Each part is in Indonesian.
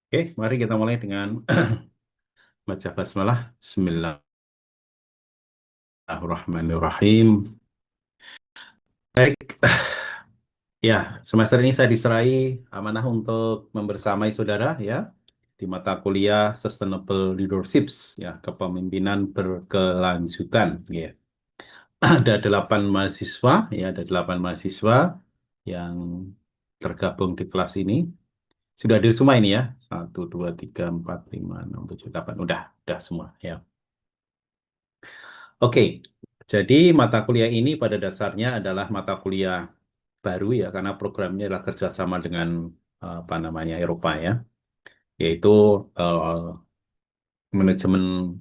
Oke, mari kita mulai dengan baca basmalah. Bismillahirrahmanirrahim. Baik, ya, semester ini saya diserahi amanah untuk membersamai saudara ya di mata kuliah Sustainable Leaderships ya, kepemimpinan berkelanjutan ya. Ada 8 mahasiswa ya, ada 8 mahasiswa yang tergabung di kelas ini. Sudah hadir semua ini ya. 1, 2, 3, 4, 5, 6, 7, 8. Udah semua ya. Oke, jadi mata kuliah ini pada dasarnya adalah mata kuliah baru ya, karena programnya adalah kerjasama dengan apa namanya Eropa ya, yaitu eh, manajemen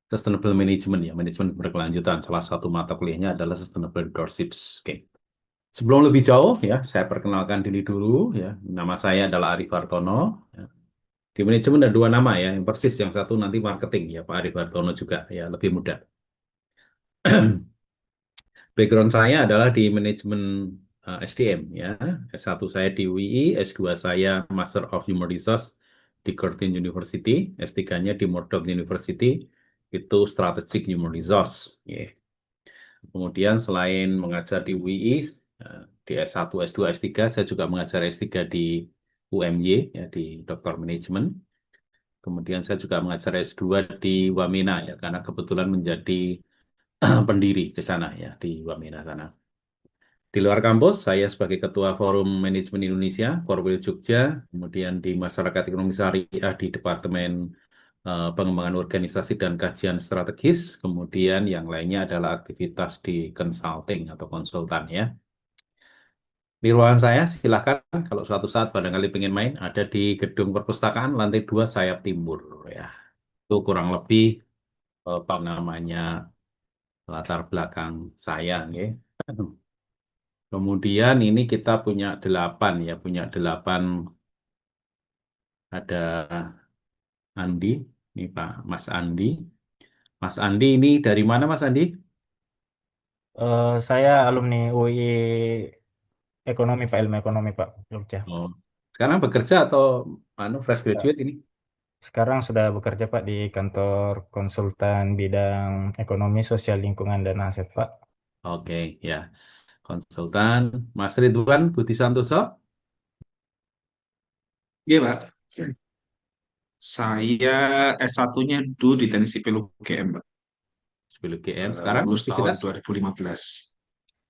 sustainable management ya, manajemen berkelanjutan. Salah satu mata kuliahnya adalah sustainable leaderships. Oke. Sebelum lebih jauh ya, saya perkenalkan diri dulu ya. Nama saya adalah Arif Hartono. Ya. Di manajemen ada 2 nama ya, yang persis yang satu nanti marketing ya, Pak Arif Hartono juga ya, lebih mudah. Background saya adalah di manajemen SDM ya. S1 saya di UII, S2 saya Master of Human Resource di Curtin University, S3-nya di Murdoch University, itu Strategic Human Resource. Ya. Kemudian selain mengajar di UII, di S1, S2, S3, saya juga mengajar S3 di UMY, ya, di Doktor Manajemen. Kemudian saya juga mengajar S2 di Wamena, ya, karena kebetulan menjadi pendiri ke sana, ya, di Wamena sana. Di luar kampus, saya sebagai Ketua Forum Manajemen Indonesia, Korwil Jogja, kemudian di Masyarakat Ekonomi Syariah di Departemen Pengembangan Organisasi dan Kajian Strategis, kemudian yang lainnya adalah aktivitas di consulting atau konsultan ya. Di ruangan saya, silakan kalau suatu saat barangkali pengen main, ada di gedung perpustakaan lantai 2 sayap timur ya. Itu kurang lebih apa namanya latar belakang saya ya. Kemudian ini kita punya 8 ya, punya 8 ada Andi, ini Pak Mas Andi. Mas Andi ini dari mana Mas Andi? Saya alumni UI Ekonomi Pak, Ilmu Ekonomi Pak, Jogja. Oh, sekarang bekerja atau fresh Seka- graduate ini? Sekarang sudah bekerja Pak di kantor konsultan bidang ekonomi, sosial, lingkungan, dan aset Pak. Oke, ya. Konsultan Mas Ridwan Budi Santoso. Iya, Pak. Saya S1-nya dulu di Teknik Sipil UGM, Pak. Sebelum GM sekarang Lulus tahun aktivitas 2015.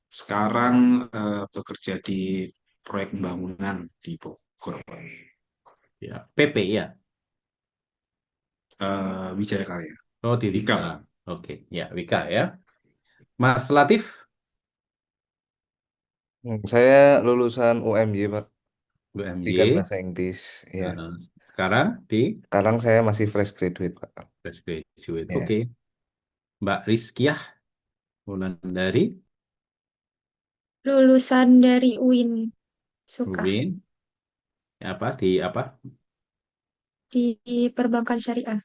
Sekarang bekerja di proyek pembangunan di Bogor, Pak. ya PP ya. Wijaya Karya. Oh di Wika, Wika. Pak. Oke, ya Wika ya. Mas Latif Saya lulusan UMY, Pak. Pendidikan UMY. Bahasa Inggris, ya. Eh, sekarang di Sekarang saya masih fresh graduate, Pak. fresh graduate. Ya. Oke, Mbak Rizkiah Wulandari Lulusan dari UIN suka Win. Apa di apa? di perbankan syariah.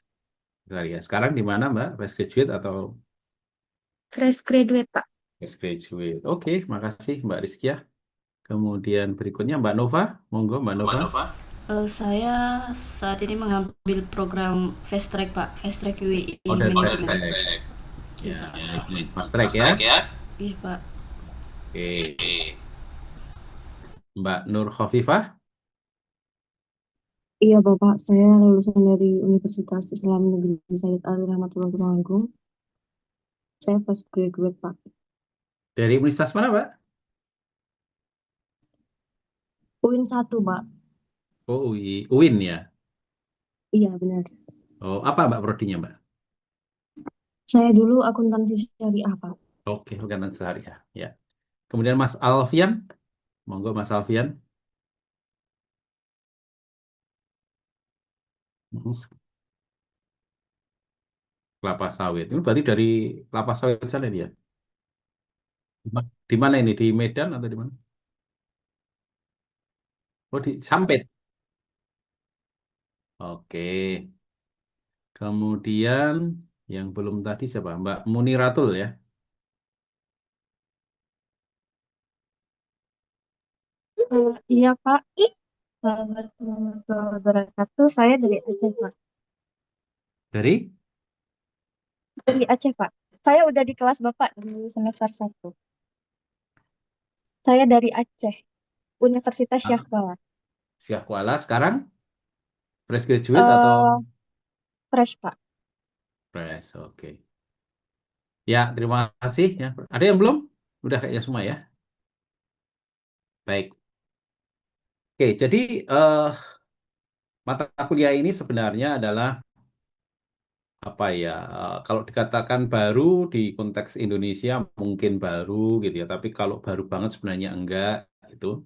Bentar ya. Sekarang di mana Mbak? Fresh graduate atau Fresh graduate, Pak. fresh graduate? Oke, makasih Mbak Rizkiah. Kemudian berikutnya Mbak Nova. Monggo Mbak Nova. Saya saat ini mengambil program Fast Track Pak, Fast Track UI Oh dari Fast Management. Track. Iya Ya, Pak. manajemen Fast Track ya. Iya Pak. Oke. Mbak Nur Khofifah. Iya, Bapak. Saya lulusan dari Universitas Islam Negeri Said Ali Rahmatullah Tulungagung. Saya first graduate, Pak. Dari universitas mana, Pak? UIN 1, Pak. Oh, UIN ya. Iya, benar. Oh, apa Mbak prodinya, Mbak? Saya dulu akuntansi syariah, Pak. Oke, bukan sehari ya. Ya. Kemudian Mas Alfian. Monggo Mas Alfian. Hmm, Kelapa sawit. Ini berarti dari kelapa sawit sana dia. Di mana ini? Di Medan atau di mana? Oh, di Sampit. Oke. Kemudian yang belum tadi siapa? Mbak Muniratul ya. Iya, Pak. Assalamualaikum warahmatullahi wabarakatuh. Saya dari Aceh, Pak. Dari Dari Aceh, Pak. Saya udah di kelas Bapak di semester 1. Saya dari Aceh, Universitas ah, Syah Kuala. Syah Kuala sekarang fresh graduate atau Eh, fresh, Pak. fresh? Oke. Ya, terima kasih ya. Ada yang belum? Udah kayaknya semua ya. Baik. Oke, jadi mata kuliah ini sebenarnya adalah apa ya? Kalau dikatakan baru di konteks Indonesia mungkin baru gitu ya, tapi kalau baru banget sebenarnya enggak gitu.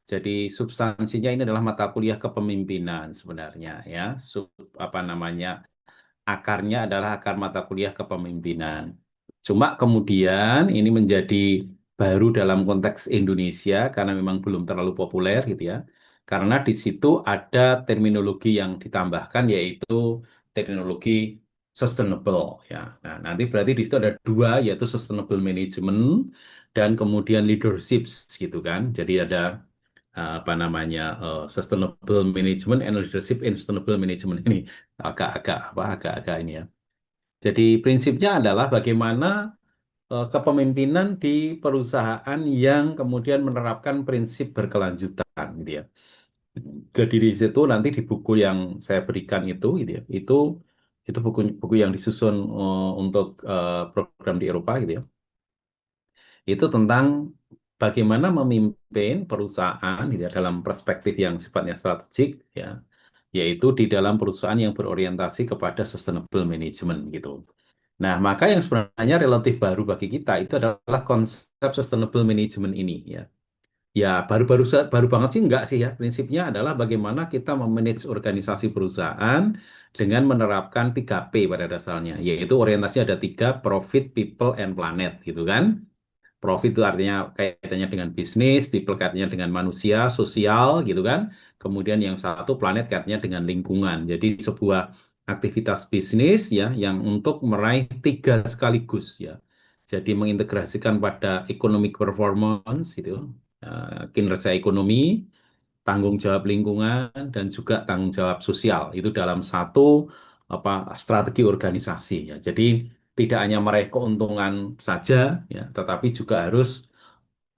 Jadi substansinya ini adalah mata kuliah kepemimpinan sebenarnya ya. Apa namanya? Akarnya adalah akar mata kuliah kepemimpinan. Cuma kemudian ini menjadi baru dalam konteks Indonesia karena memang belum terlalu populer gitu ya. Karena di situ ada terminologi yang ditambahkan yaitu teknologi sustainable ya. Nah, nanti berarti di situ ada dua yaitu sustainable management dan kemudian leadership gitu kan. Jadi ada apa namanya sustainable management and leadership in sustainable management ini agak-agak ini ya. Jadi prinsipnya adalah bagaimana kepemimpinan di perusahaan yang kemudian menerapkan prinsip berkelanjutan gitu ya. Jadi di situ nanti di buku yang saya berikan itu gitu ya, itu buku yang disusun untuk program di Eropa gitu ya. Itu tentang bagaimana memimpin perusahaan gitu ya, dalam perspektif yang sifatnya strategik ya, yaitu di dalam perusahaan yang berorientasi kepada sustainable management gitu. Nah, maka yang sebenarnya relatif baru bagi kita itu adalah konsep sustainable management ini ya. Ya, baru banget sih enggak sih ya. Prinsipnya adalah bagaimana kita memanage organisasi perusahaan dengan menerapkan 3P pada dasarnya, yaitu orientasinya ada tiga, profit, people, and planet gitu kan. Profit itu artinya kaitannya dengan bisnis, people kaitannya dengan manusia, sosial gitu kan. Kemudian yang satu planet kaitannya dengan lingkungan. Jadi sebuah aktivitas bisnis ya yang untuk meraih tiga sekaligus ya. Jadi mengintegrasikan pada economic performance gitu, kinerja ekonomi, tanggung jawab lingkungan dan juga tanggung jawab sosial itu dalam satu apa strategi organisasi ya. Jadi tidak hanya meraih keuntungan saja ya, tetapi juga harus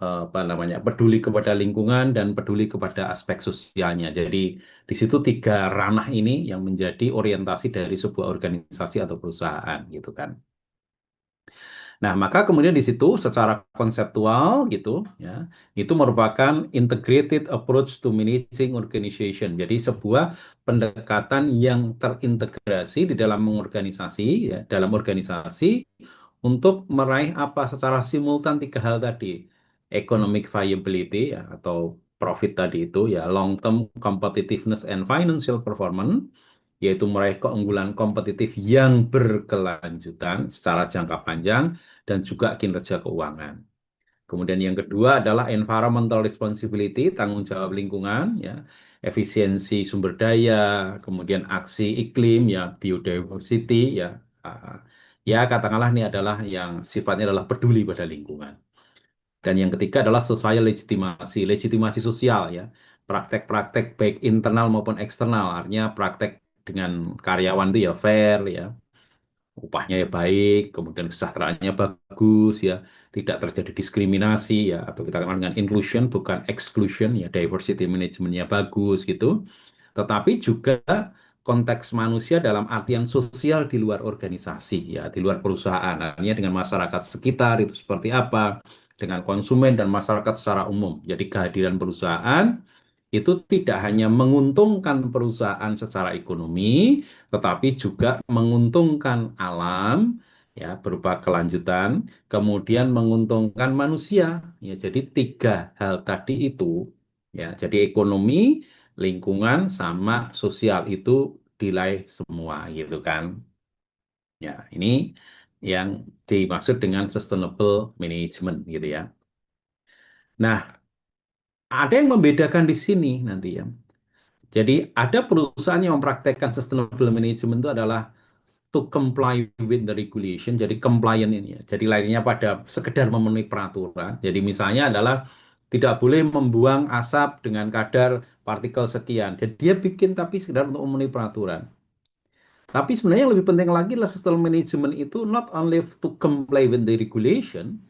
apa namanya peduli kepada lingkungan dan peduli kepada aspek sosialnya. Jadi di situ tiga ranah ini yang menjadi orientasi dari sebuah organisasi atau perusahaan gitu kan. Nah, maka kemudian di situ secara konseptual gitu ya, itu merupakan integrated approach to managing organization. Jadi sebuah pendekatan yang terintegrasi di dalam organisasi ya, dalam organisasi untuk meraih apa secara simultan tiga hal tadi. Economic viability ya atau profit tadi itu ya, long term competitiveness and financial performance yaitu meraih keunggulan kompetitif yang berkelanjutan secara jangka panjang dan juga kinerja keuangan. Kemudian yang kedua adalah environmental responsibility, tanggung jawab lingkungan, ya, efisiensi sumber daya, kemudian aksi iklim, ya, biodiversity, ya, ah, ya katakanlah ini adalah yang sifatnya adalah peduli pada lingkungan. Dan yang ketiga adalah social legitimasi, legitimasi sosial, ya, praktek-praktek baik internal maupun eksternal, artinya praktek dengan karyawan itu ya fair, ya, upahnya ya baik, kemudian kesejahteraannya bagus ya, tidak terjadi diskriminasi ya, atau kita kenal dengan inclusion bukan exclusion ya, diversity manajemennya bagus gitu. Tetapi juga konteks manusia dalam artian sosial di luar organisasi ya, di luar perusahaan, artinya dengan masyarakat sekitar itu seperti apa, dengan konsumen dan masyarakat secara umum. Jadi kehadiran perusahaan itu tidak hanya menguntungkan perusahaan secara ekonomi, tetapi juga menguntungkan alam, ya, berupa kelanjutan, kemudian menguntungkan manusia. Ya, jadi tiga hal tadi itu, ya, jadi ekonomi, lingkungan, sama sosial itu nilai semua, gitu kan. Ya, ini yang dimaksud dengan sustainable management, gitu ya. Nah, ada yang membedakan di sini nanti ya. Jadi ada perusahaan yang mempraktekkan sustainable management itu adalah to comply with the regulation, jadi compliant ini ya. Jadi lainnya pada sekedar memenuhi peraturan. Jadi misalnya adalah tidak boleh membuang asap dengan kadar partikel sekian. Jadi dia bikin tapi sekedar untuk memenuhi peraturan. Tapi sebenarnya yang lebih penting lagi adalah system management itu not only to comply with the regulation,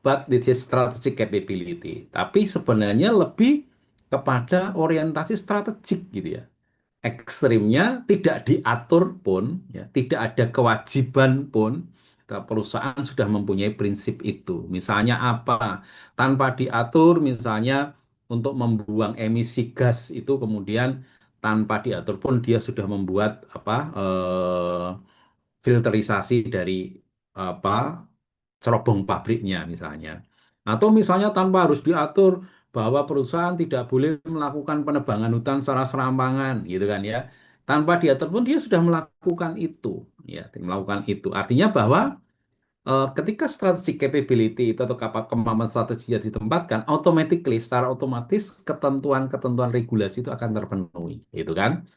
but with its strategic capability. Tapi sebenarnya lebih kepada orientasi strategik gitu ya. Ekstrimnya tidak diatur pun, ya, tidak ada kewajiban pun, perusahaan sudah mempunyai prinsip itu. Misalnya apa? Tanpa diatur, misalnya untuk membuang emisi gas itu kemudian tanpa diatur pun dia sudah membuat apa filterisasi dari apa cerobong pabriknya misalnya. Atau misalnya tanpa harus diatur bahwa perusahaan tidak boleh melakukan penebangan hutan secara serampangan gitu kan ya. Tanpa diatur pun dia sudah melakukan itu ya, melakukan itu. Artinya bahwa ketika strategic capability itu atau kemampuan strateginya ditempatkan, automatically secara otomatis ketentuan-ketentuan regulasi itu akan terpenuhi, gitu kan?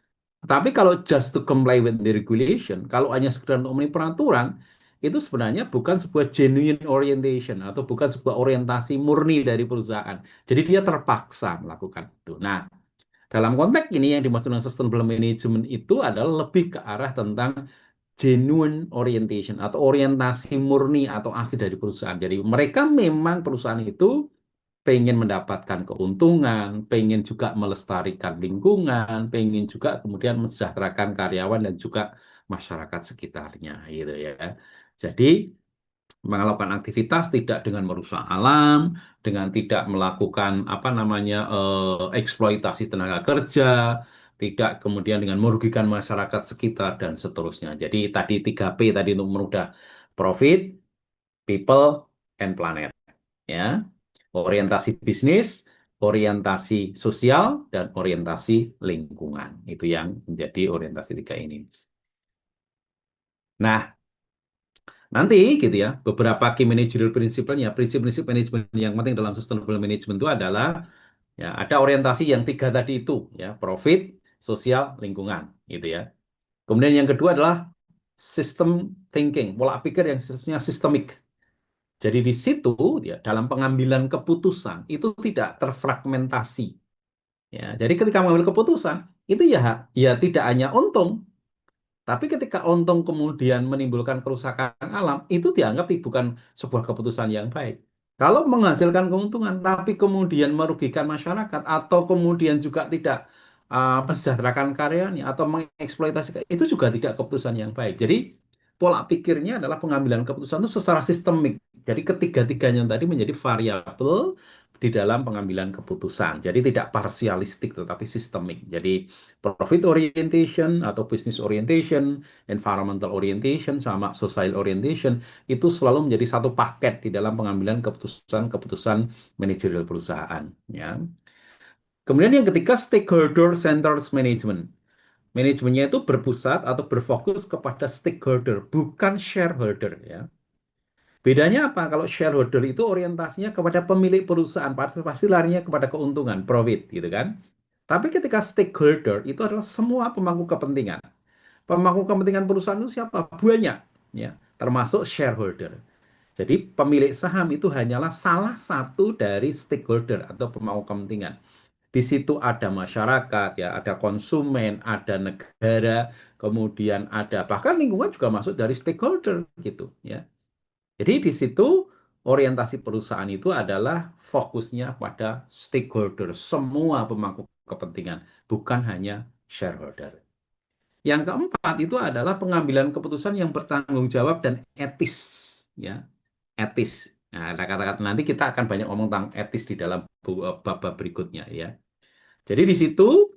Tapi kalau just to comply with the regulation, kalau hanya sekedar untuk memenuhi peraturan, itu sebenarnya bukan sebuah genuine orientation atau bukan sebuah orientasi murni dari perusahaan. Jadi dia terpaksa melakukan itu. Nah, dalam konteks ini yang dimaksud dengan sustainable management itu adalah lebih ke arah tentang genuine orientation atau orientasi murni atau asli dari perusahaan. Jadi mereka memang perusahaan itu pengen mendapatkan keuntungan, pengen juga melestarikan lingkungan, pengen juga kemudian mensejahterakan karyawan dan juga masyarakat sekitarnya, gitu ya. Jadi melakukan aktivitas tidak dengan merusak alam, dengan tidak melakukan apa namanya eksploitasi tenaga kerja, tidak kemudian dengan merugikan masyarakat sekitar dan seterusnya. Jadi tadi 3P tadi untuk memudah profit, people, and planet. Ya, orientasi bisnis, orientasi sosial, dan orientasi lingkungan. Itu yang menjadi orientasi tiga ini. Nah, nanti gitu ya, beberapa key managerial principle-nya, prinsip-prinsip manajemen yang penting dalam sustainable management itu adalah ya ada orientasi yang tiga tadi itu ya, profit, sosial, lingkungan gitu ya. Kemudian yang kedua adalah system thinking, pola pikir yang sistemnya sistemik. Jadi di situ ya dalam pengambilan keputusan itu tidak terfragmentasi. Ya, jadi ketika mengambil keputusan itu ya tidak hanya untung, tapi ketika untung kemudian menimbulkan kerusakan alam, itu dianggap bukan sebuah keputusan yang baik. Kalau menghasilkan keuntungan, tapi kemudian merugikan masyarakat, atau kemudian juga tidak mensejahterakan karyanya, atau mengeksploitasi, itu juga tidak keputusan yang baik. Jadi, pola pikirnya adalah pengambilan keputusan itu secara sistemik. Jadi, ketiga-tiganya tadi menjadi variabel di dalam pengambilan keputusan. Jadi, tidak parsialistik, tetapi sistemik. Jadi, profit orientation atau business orientation, environmental orientation, sama social orientation itu selalu menjadi satu paket di dalam pengambilan keputusan-keputusan manajerial perusahaan. Ya. Kemudian yang ketiga, stakeholder centered management. Manajemennya itu berpusat atau berfokus kepada stakeholder, bukan shareholder. Ya. Bedanya apa? Kalau shareholder itu orientasinya kepada pemilik perusahaan, pasti larinya kepada keuntungan, profit, gitu kan? Tapi ketika stakeholder itu adalah semua pemangku kepentingan. Pemangku kepentingan perusahaan itu siapa? Banyak, ya, termasuk shareholder. Jadi pemilik saham itu hanyalah salah satu dari stakeholder atau pemangku kepentingan. Di situ ada masyarakat, ya, ada konsumen, ada negara, kemudian ada bahkan lingkungan juga masuk dari stakeholder gitu, ya. Jadi di situ orientasi perusahaan itu adalah fokusnya pada stakeholder, semua pemangku kepentingan, bukan hanya shareholder. Yang keempat itu adalah pengambilan keputusan yang bertanggung jawab dan etis, ya, etis. Nah, kata-kata nanti kita akan banyak ngomong tentang etis di dalam bab berikutnya, ya. Jadi di situ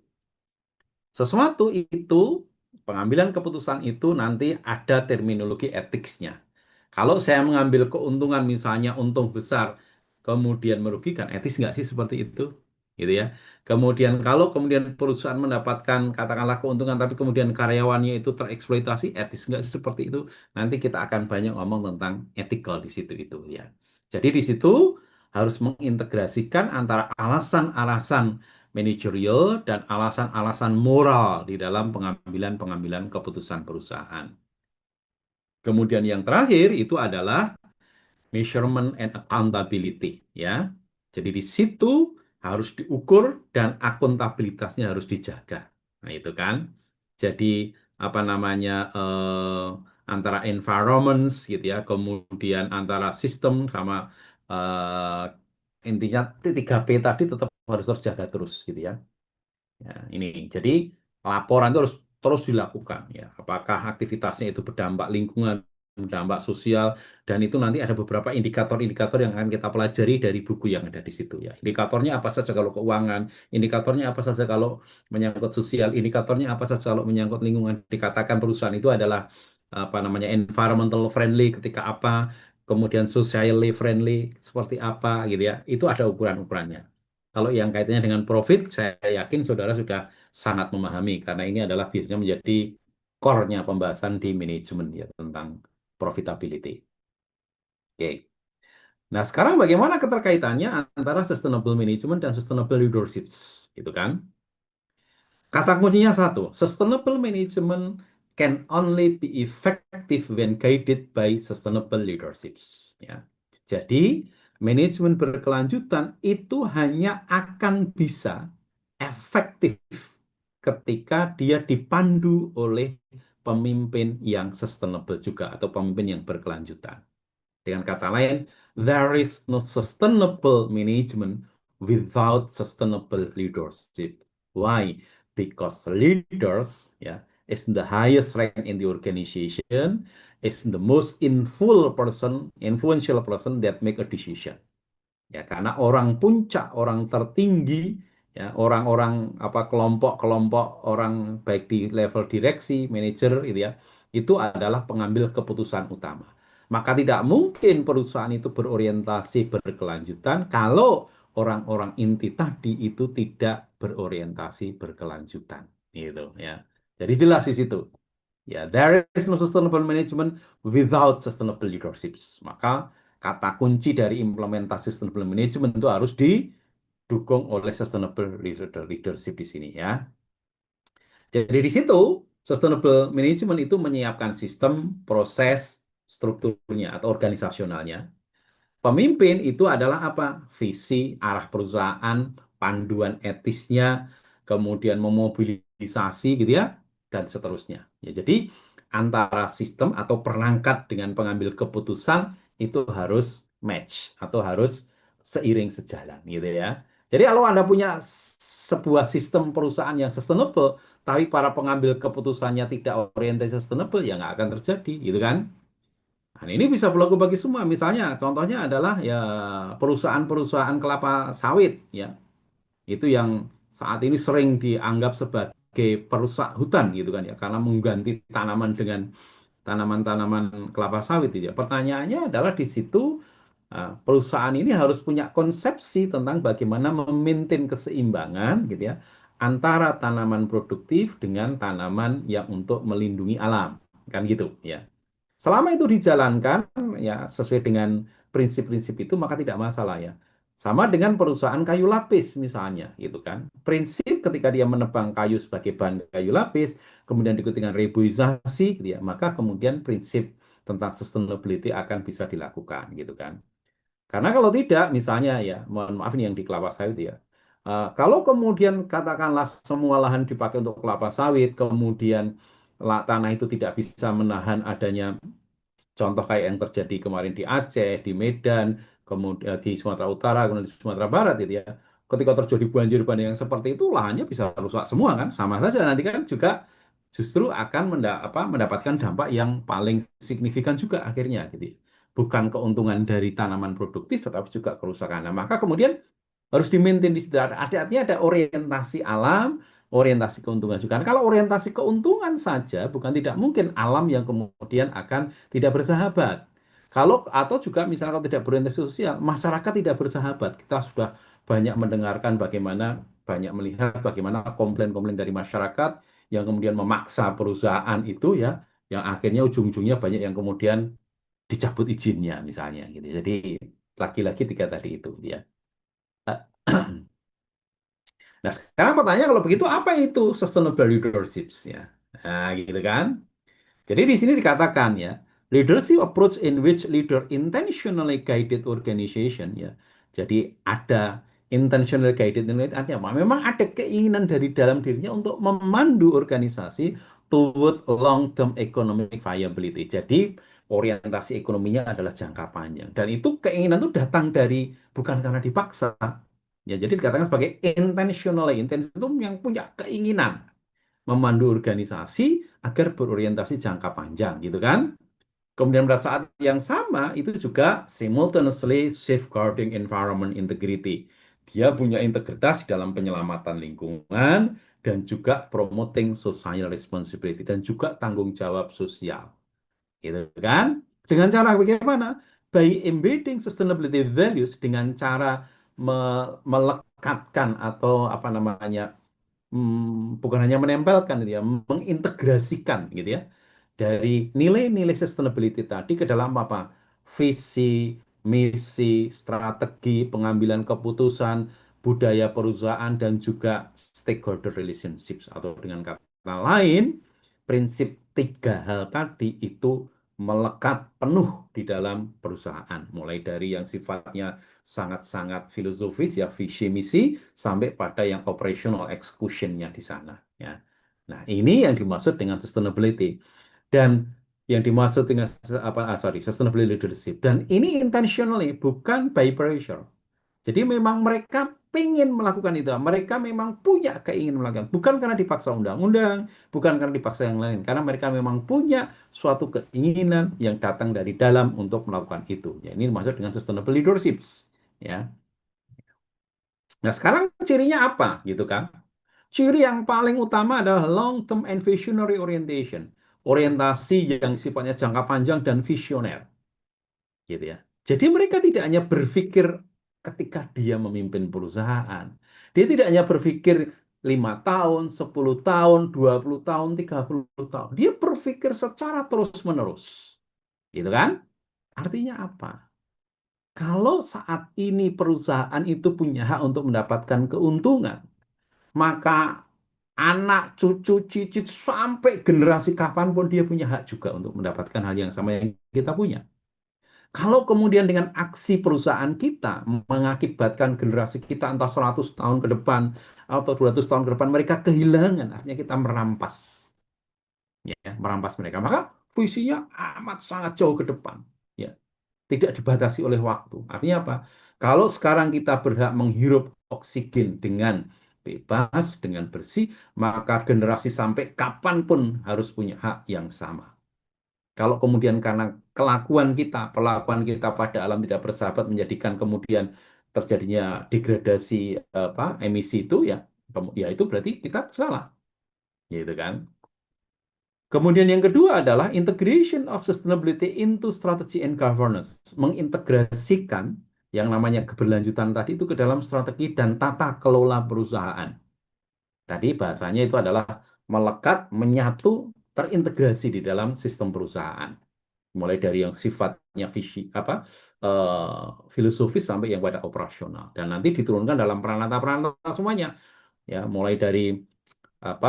sesuatu itu pengambilan keputusan itu nanti ada terminologi etiknya. Kalau saya mengambil keuntungan misalnya untung besar, kemudian merugikan, etis nggak sih seperti itu? Gitu ya. Kemudian kalau kemudian perusahaan mendapatkan katakanlah keuntungan, tapi kemudian karyawannya itu tereksploitasi, etis nggak sih seperti itu? Nanti kita akan banyak ngomong tentang ethical di situ itu ya. Jadi di situ harus mengintegrasikan antara alasan-alasan manajerial dan alasan-alasan moral di dalam pengambilan keputusan perusahaan. Kemudian yang terakhir itu adalah measurement and accountability, ya. Jadi di situ harus diukur dan akuntabilitasnya harus dijaga. Nah, itu kan. Jadi apa namanya antara environments gitu ya, kemudian antara sistem sama intinya 3P tadi tetap harus terjaga terus gitu ya. Ya, ini jadi laporan itu harus terus dilakukan ya. Apakah aktivitasnya itu berdampak lingkungan, berdampak sosial, dan itu nanti ada beberapa indikator-indikator yang akan kita pelajari dari buku yang ada di situ ya. Indikatornya apa saja kalau keuangan, indikatornya apa saja kalau menyangkut sosial, indikatornya apa saja kalau menyangkut lingkungan. Dikatakan perusahaan itu adalah apa namanya environmental friendly ketika apa, kemudian socially friendly seperti apa gitu ya. Itu ada ukuran-ukurannya. Kalau yang kaitannya dengan profit, saya yakin saudara sudah sangat memahami karena ini adalah biasanya menjadi core-nya pembahasan di manajemen ya tentang profitability. Oke. Nah, sekarang bagaimana keterkaitannya antara sustainable management dan sustainable leadership? Gitu kan? Kata kuncinya satu, sustainable management can only be effective when guided by sustainable leaderships. Ya. Jadi, manajemen berkelanjutan itu hanya akan bisa efektif ketika dia dipandu oleh pemimpin yang sustainable juga atau pemimpin yang berkelanjutan. Dengan kata lain, there is no sustainable management without sustainable leadership. Why? Because leaders is the highest rank in the organization, is the most influential person that make a decision. Ya, karena orang puncak, orang tertinggi, ya, orang-orang apa kelompok-kelompok orang baik di level direksi, manajer gitu ya, itu adalah pengambil keputusan utama. Maka tidak mungkin perusahaan itu berorientasi berkelanjutan kalau orang-orang inti tadi itu tidak berorientasi berkelanjutan, gitu ya. Jadi jelas di situ. Ya, there is no sustainable management without sustainable leaderships. Maka kata kunci dari implementasi sustainable management itu harus didukung oleh sustainable leadership di sini ya. Jadi di situ sustainable management itu menyiapkan sistem, proses, strukturnya atau organisasionalnya. Pemimpin itu adalah apa? Visi, arah perusahaan, panduan etisnya, kemudian memobilisasi gitu ya, dan seterusnya. Ya, jadi antara sistem atau perangkat dengan pengambil keputusan itu harus match atau harus seiring sejalan gitu ya. Jadi kalau Anda punya sebuah sistem perusahaan yang sustainable, tapi para pengambil keputusannya tidak orientasi sustainable, ya nggak akan terjadi gitu kan. Nah, ini bisa berlaku bagi semua. Misalnya, contohnya adalah ya perusahaan-perusahaan kelapa sawit, ya itu yang saat ini sering dianggap sebagai perusak hutan, gitu kan ya, karena mengganti tanaman dengan tanaman-tanaman kelapa sawit, ya. Pertanyaannya adalah di situ perusahaan ini harus punya konsepsi tentang bagaimana memaintain keseimbangan, gitu ya, antara tanaman produktif dengan tanaman yang untuk melindungi alam, kan gitu, ya. Selama itu dijalankan ya sesuai dengan prinsip-prinsip itu maka tidak masalah ya. Sama dengan perusahaan kayu lapis misalnya gitu kan. Prinsip ketika dia menebang kayu sebagai bahan kayu lapis kemudian diikuti dengan reboisasi gitu ya, maka kemudian prinsip tentang sustainability akan bisa dilakukan gitu kan. Karena kalau tidak misalnya ya, mohon maaf ini yang di kelapa sawit ya. Kalau kemudian katakanlah semua lahan dipakai untuk kelapa sawit, kemudian tanah itu tidak bisa menahan adanya contoh kayak yang terjadi kemarin di Aceh, di Medan, kemudian di Sumatera Utara, kemudian di Sumatera Barat gitu ya. Ketika terjadi banjir bandang yang seperti itu, lahannya bisa rusak semua kan. Sama saja nanti kan juga justru akan mendapatkan dampak yang paling signifikan juga akhirnya gitu ya. Bukan keuntungan dari tanaman produktif, tetapi juga kerusakan. Nah, maka kemudian harus di-maintain di situ. Artinya ada orientasi alam, orientasi keuntungan juga. Nah, kalau orientasi keuntungan saja, bukan tidak mungkin alam yang kemudian akan tidak bersahabat. Kalau atau juga misalnya kalau tidak berorientasi sosial, masyarakat tidak bersahabat. Kita sudah banyak mendengarkan bagaimana, banyak melihat bagaimana komplain-komplain dari masyarakat yang kemudian memaksa perusahaan itu ya, yang akhirnya ujung-ujungnya banyak yang kemudian dicabut izinnya misalnya gitu. Jadi lagi-lagi tiga tadi itu ya. Nah, sekarang pertanyaan kalau begitu apa itu sustainable leadership ya? Nah, gitu kan? Jadi di sini dikatakan ya, leadership approach in which leader intentionally guided organization ya. Jadi ada Intentional guided innovation artinya apa? Memang ada keinginan dari dalam dirinya untuk memandu organisasi toward long-term economic viability. Jadi orientasi ekonominya adalah jangka panjang. Dan itu keinginan itu datang dari bukan karena dipaksa. Ya, jadi dikatakan sebagai intentional. Intention itu yang punya keinginan memandu organisasi agar berorientasi jangka panjang, gitu kan? Kemudian pada saat yang sama itu juga simultaneously safeguarding environment integrity. Dia punya integritas dalam penyelamatan lingkungan dan juga promoting social responsibility dan juga tanggung jawab sosial. Gitu kan? Dengan cara bagaimana? By embedding sustainability values dengan cara melekatkan atau apa namanya bukan hanya menempelkan gitu ya, mengintegrasikan gitu ya dari nilai-nilai sustainability tadi ke dalam apa? Visi, misi, strategi, pengambilan keputusan, budaya perusahaan, dan juga stakeholder relationships. Atau dengan kata lain, prinsip tiga hal tadi itu melekat penuh di dalam perusahaan. Mulai dari yang sifatnya sangat-sangat filosofis, ya visi misi, sampai pada yang operational execution-nya di sana. Ya. Nah, ini yang dimaksud dengan sustainability. Dan yang dimaksud dengan sustainable leadership. Dan ini intentionally, bukan by pressure. Jadi memang mereka ingin melakukan itu. Mereka memang punya keinginan melakukan. Bukan karena dipaksa undang-undang, bukan karena dipaksa yang lain. Karena mereka memang punya suatu keinginan yang datang dari dalam untuk melakukan itu. Ya, ini dimaksud dengan sustainable leadership. Ya. Nah, sekarang cirinya apa gitu kan? Ciri yang paling utama adalah long-term and visionary orientation. Orientasi yang sifatnya jangka panjang dan visioner. Gitu ya. Jadi mereka tidak hanya berpikir ketika dia memimpin perusahaan. Dia tidak hanya berpikir 5 tahun, 10 tahun, 20 tahun, 30 tahun. Dia berpikir secara terus-menerus. Gitu kan? Artinya apa? Kalau saat ini perusahaan itu punya hak untuk mendapatkan keuntungan, maka anak, cucu, cicit, sampai generasi kapanpun dia punya hak juga untuk mendapatkan hal yang sama yang kita punya. Kalau kemudian dengan aksi perusahaan kita mengakibatkan generasi kita entah 100 tahun ke depan atau 200 tahun ke depan mereka kehilangan, artinya kita merampas. Ya, merampas mereka. Maka visinya amat sangat jauh ke depan. Ya, tidak dibatasi oleh waktu. Artinya apa? Kalau sekarang kita berhak menghirup oksigen dengan bebas, dengan bersih, maka generasi sampai kapanpun harus punya hak yang sama. Kalau kemudian karena kelakuan kita, perlakuan kita pada alam tidak bersahabat menjadikan kemudian terjadinya degradasi emisi itu ya itu berarti kita salah. Gitu kan? Kemudian yang kedua adalah integration of sustainability into strategy and governance. Mengintegrasikan yang namanya keberlanjutan tadi itu ke dalam strategi dan tata kelola perusahaan. Tadi bahasanya itu adalah melekat, menyatu, terintegrasi di dalam sistem perusahaan. Mulai dari yang sifatnya filosofis sampai yang pada operasional. Dan nanti diturunkan dalam peranata-peranata semuanya. Ya, mulai dari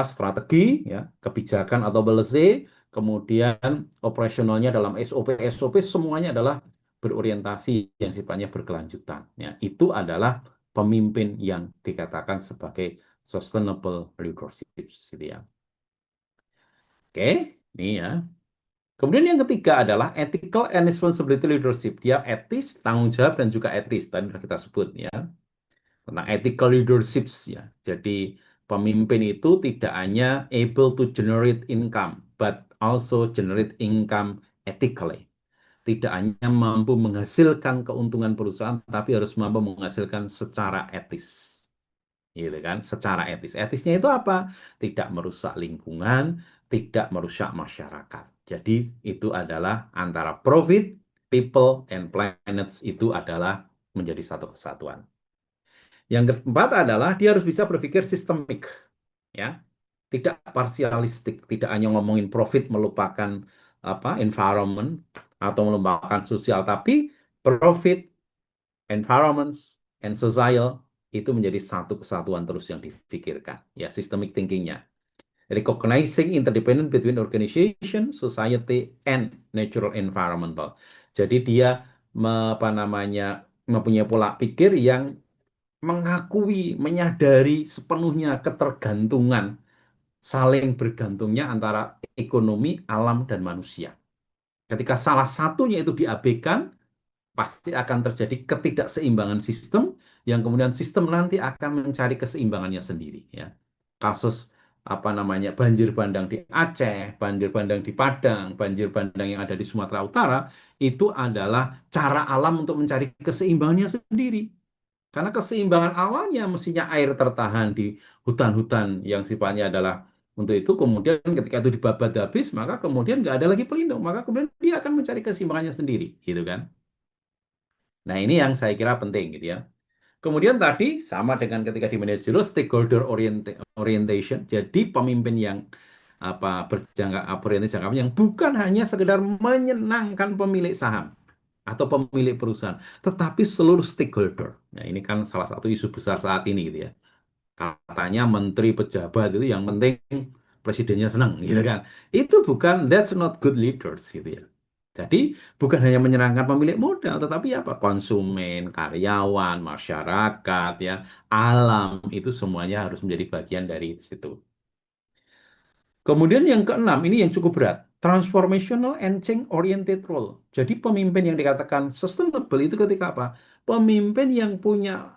strategi, ya, kebijakan atau policy, kemudian operasionalnya dalam SOP semuanya adalah berorientasi yang sifatnya berkelanjutan. Ya, itu adalah pemimpin yang dikatakan sebagai sustainable leadership, gitu ya. Oke, ini ya. Kemudian yang ketiga adalah ethical and responsibility leadership. Dia etis, tanggung jawab dan juga etis. Tadi sudah kita sebut ya tentang ethical leadership ya. Jadi pemimpin itu tidak hanya able to generate income, but also generate income ethically. Tidak hanya mampu menghasilkan keuntungan perusahaan, tapi harus mampu menghasilkan secara etis. Gitu kan? Secara etis. Etisnya itu apa? Tidak merusak lingkungan, tidak merusak masyarakat. Jadi itu adalah antara profit, people, and planets itu adalah menjadi satu kesatuan. Yang keempat adalah dia harus bisa berpikir sistemik, ya, tidak parsialistik, tidak hanya ngomongin profit melupakan environment atau melupakan sosial, tapi profit, environment, and social itu menjadi satu kesatuan terus yang dipikirkan, ya, systemic thinkingnya. Recognizing interdependence between organization, society, and natural environmental. Jadi dia mempunyai pola pikir yang mengakui, menyadari sepenuhnya ketergantungan, saling bergantungnya antara ekonomi, alam, dan manusia. Ketika salah satunya itu diabaikan, pasti akan terjadi ketidakseimbangan sistem, yang kemudian sistem nanti akan mencari keseimbangannya sendiri. Ya. Kasus banjir bandang di Aceh, banjir bandang di Padang, banjir bandang yang ada di Sumatera Utara, itu adalah cara alam untuk mencari keseimbangannya sendiri. Karena keseimbangan awalnya mestinya air tertahan di hutan-hutan yang sifatnya adalah untuk itu, kemudian ketika itu dibabat habis, maka kemudian nggak ada lagi pelindung, maka kemudian dia akan mencari keseimbangannya sendiri, gitu kan? Nah, ini yang saya kira penting, gitu ya. Kemudian tadi sama dengan ketika di manajerial stakeholder orientation, jadi pemimpin yang berorientasi jangka panjang, yang bukan hanya sekedar menyenangkan pemilik saham atau pemilik perusahaan, tetapi seluruh stakeholder. Nah, ini kan salah satu isu besar saat ini, gitu ya. Katanya menteri pejabat itu yang penting presidennya senang, gitu kan. Itu bukan, that's not good leaders, gitu ya. Jadi bukan hanya menyenangkan pemilik modal, tetapi apa? Konsumen, karyawan, masyarakat, ya, alam, itu semuanya harus menjadi bagian dari situ. Kemudian yang keenam, ini yang cukup berat. Transformational and change-oriented role. Jadi pemimpin yang dikatakan sustainable itu ketika apa? Pemimpin yang punya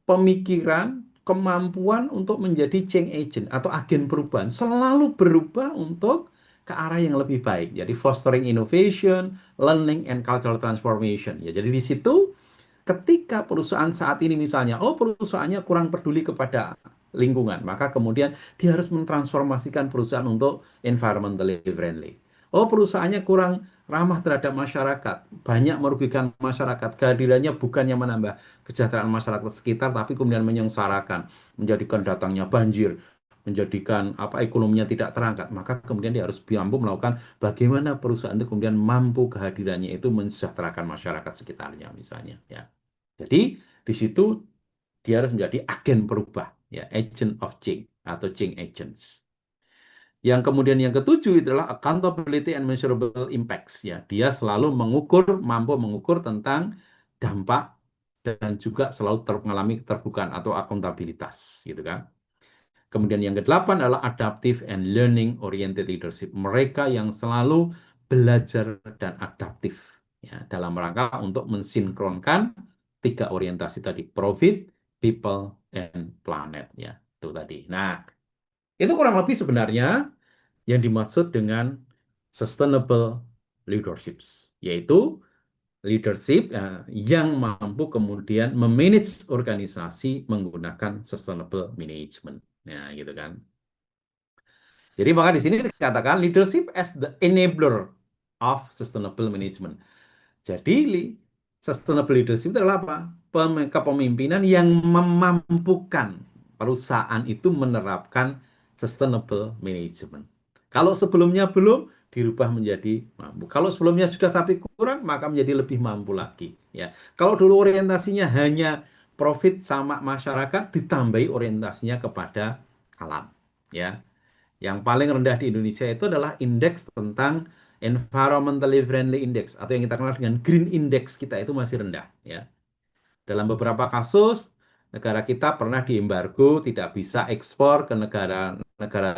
pemikiran, kemampuan untuk menjadi change agent atau agen perubahan. Selalu berubah untuk ke arah yang lebih baik. Jadi fostering innovation, learning, and cultural transformation. Ya, jadi di situ ketika perusahaan saat ini misalnya, perusahaannya kurang peduli kepada lingkungan, maka kemudian dia harus mentransformasikan perusahaan untuk environmentally friendly. Perusahaannya kurang ramah terhadap masyarakat, banyak merugikan masyarakat, kehadirannya bukannya menambah kesejahteraan masyarakat sekitar, tapi kemudian menyengsarakan, menjadikan datangnya banjir, menjadikan ekonominya tidak terangkat, maka kemudian dia harus mampu melakukan bagaimana perusahaan itu kemudian mampu kehadirannya itu mensejahterakan masyarakat sekitarnya misalnya, ya. Jadi di situ dia harus menjadi agen perubah, ya, agent of change atau change agents. Yang kemudian yang ketujuh adalah accountability and measurable impacts, ya. Dia selalu mampu mengukur tentang dampak dan juga selalu mengalami keterbukaan atau akuntabilitas, gitu kan. Kemudian yang kedelapan adalah adaptive and learning oriented leadership. Mereka yang selalu belajar dan adaptif, ya, dalam rangka untuk mensinkronkan tiga orientasi tadi, profit, people, and planet, ya, itu tadi. Nah, itu kurang lebih sebenarnya yang dimaksud dengan sustainable leaderships, yaitu leadership yang mampu kemudian memanage organisasi menggunakan sustainable management. Nah, gitu kan. Jadi maka di sini dikatakan leadership as the enabler of sustainable management. Jadi sustainable leadership itu adalah apa? Kepemimpinan yang memampukan perusahaan itu menerapkan sustainable management. Kalau sebelumnya belum, dirubah menjadi mampu. Kalau sebelumnya sudah tapi kurang, maka menjadi lebih mampu lagi. Ya. Kalau dulu orientasinya hanya profit sama masyarakat, ditambahi orientasinya kepada alam. Ya. Yang paling rendah di Indonesia itu adalah indeks tentang environmentally friendly index atau yang kita kenal dengan green index kita itu masih rendah, ya. Dalam beberapa kasus negara kita pernah diembargo, tidak bisa ekspor ke negara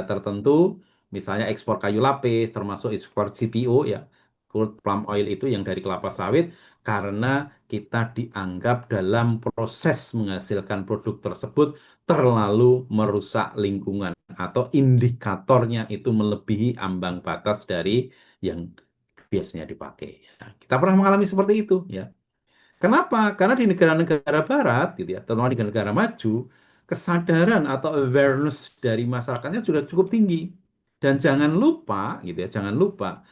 tertentu, misalnya ekspor kayu lapis, termasuk ekspor CPO, ya, crude palm oil itu yang dari kelapa sawit, karena kita dianggap dalam proses menghasilkan produk tersebut terlalu merusak lingkungan atau indikatornya itu melebihi ambang batas dari yang biasanya dipakai. Nah, kita pernah mengalami seperti itu, ya. Kenapa? Karena di negara-negara barat, gitu ya, terutama di negara maju, kesadaran atau awareness dari masyarakatnya sudah cukup tinggi. Dan jangan lupa, gitu ya, jangan lupa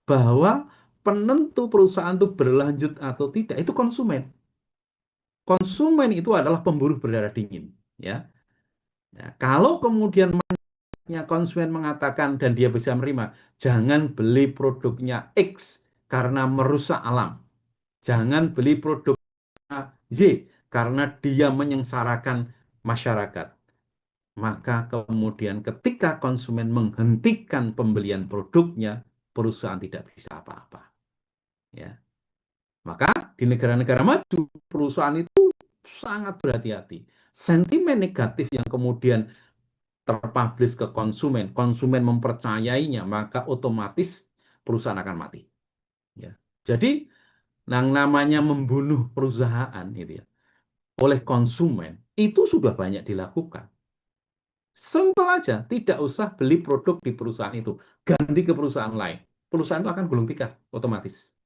bahwa penentu perusahaan itu berlanjut atau tidak itu konsumen. Konsumen itu adalah pemburu berdarah dingin, ya. Ya, kalau kemudian konsumen mengatakan dan dia bisa menerima, jangan beli produknya X karena merusak alam. Jangan beli produk Y karena dia menyengsarakan masyarakat. Maka kemudian ketika konsumen menghentikan pembelian produknya, perusahaan tidak bisa apa-apa. Ya. Maka di negara-negara maju, perusahaan itu sangat berhati-hati. Sentimen negatif yang kemudian terpublish ke konsumen, konsumen mempercayainya, maka otomatis perusahaan akan mati. Ya. Jadi, yang namanya membunuh perusahaan gitu ya, oleh konsumen itu sudah banyak dilakukan. Simpel aja, tidak usah beli produk di perusahaan itu, ganti ke perusahaan lain. Perusahaan itu akan gulung tikar otomatis.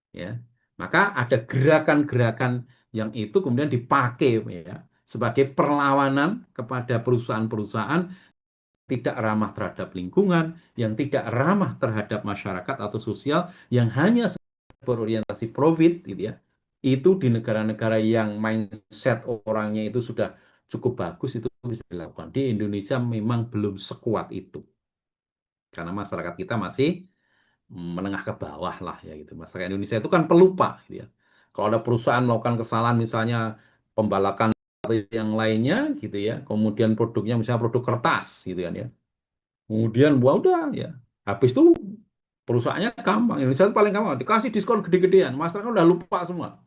Ya, maka ada gerakan-gerakan yang itu kemudian dipakai ya sebagai perlawanan kepada perusahaan-perusahaan tidak ramah terhadap lingkungan, yang tidak ramah terhadap masyarakat atau sosial, yang hanya berorientasi profit, gitu ya. Itu di negara-negara yang mindset orangnya itu sudah cukup bagus, itu bisa dilakukan. Di Indonesia memang belum sekuat itu. Karena masyarakat kita masih menengah ke bawah lah ya gitu. Masyarakat Indonesia itu kan pelupa gitu ya. Kalau ada perusahaan melakukan kesalahan misalnya pembalakan atau yang lainnya gitu ya, kemudian produknya misalnya produk kertas gitu kan ya. Kemudian wah udah ya. Habis itu perusahaannya gampang. Indonesia itu paling gampang dikasih diskon gede-gedean. Masyarakat udah lupa semua.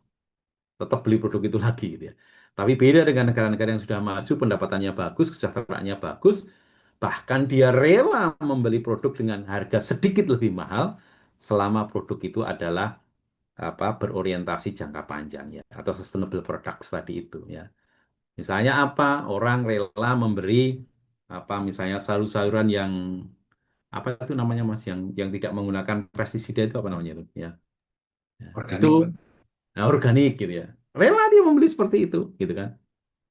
Tetap beli produk itu lagi gitu ya. Tapi beda dengan negara-negara yang sudah maju, pendapatannya bagus, kesejahteraannya bagus, bahkan dia rela membeli produk dengan harga sedikit lebih mahal selama produk itu adalah berorientasi jangka panjang ya atau sustainable products tadi itu ya. Misalnya apa? Orang rela memberi misalnya sayur-sayuran yang apa itu namanya Mas yang tidak menggunakan pestisida itu apa namanya itu ya. Ya, itu Organik, Pak. organik gitu ya. Rela dia membeli seperti itu gitu kan.